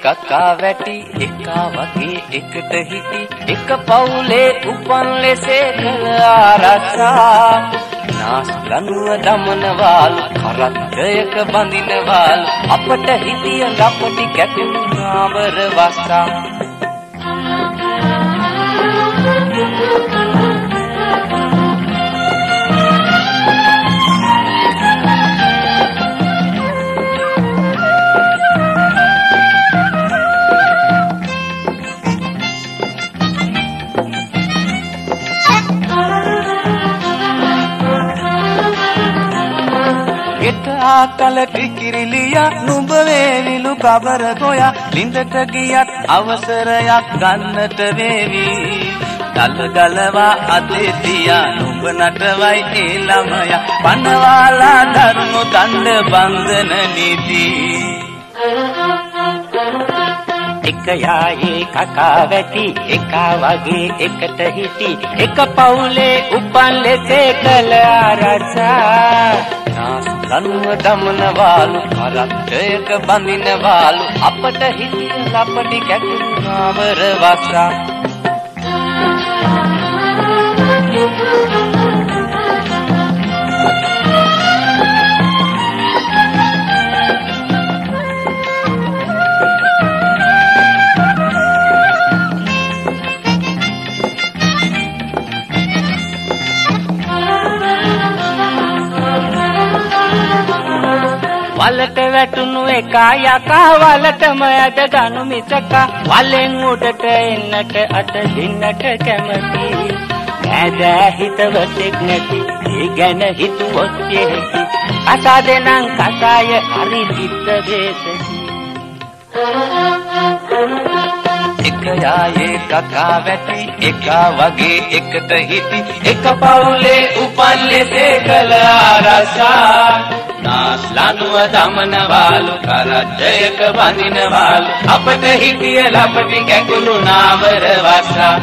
කකා වැටි එකා වගේ එකට හිටි එක පවුලේ උපන් ලෙසේ කළ ආරක්ෂා නාස් ලනුව දමනවාලු කරත්තයක බඳිනවාලු අපට හිතිය ලපටි කැපුණු නාවර වස්සා කල කිකිරිලියා නුඹ වේවිලු කබර ගෝයා ලිඳට ගියත් අවසරයක් ගන්නට වේවි දල ගලවා අතේ තියා නුඹ නටවයි ඒ ළමයා පනවාලා දරුණු දණ්ඩ බන්ධන නීති එක යායේ කකා වැටි එකා වගේ එකට හිටි එක පවුලේ උපන් ලෙසේ කළ ආරක්ෂා ලනුව දමනවාලු කරත්තයක බඳිනවාලු අපට හිතිය ලපටි කැපුණු නාවර වස්සා වලට වැටුණු එකා යකා වලටම ඇද ගනු මිසකා වලෙන් උඩට එන්නට අත දෙන්නට කැමති නෑදෑ හිතවතෙක් නැති ඒ ගැන හිතුවොත් යෙහි කතා දෙනං කතාය හරි චිත්ත වේසකි එක යායේ කකා වැටි එකා වගේ එකට හිටි එක පවුලේ උපන් ලෙසේ කළ ආරක්ෂා නාස් ලනුව දමනවාලු කරත්තයක බඳිනවාලු අපට හිතිය ලපටි කැකුළු නාවර වස්සා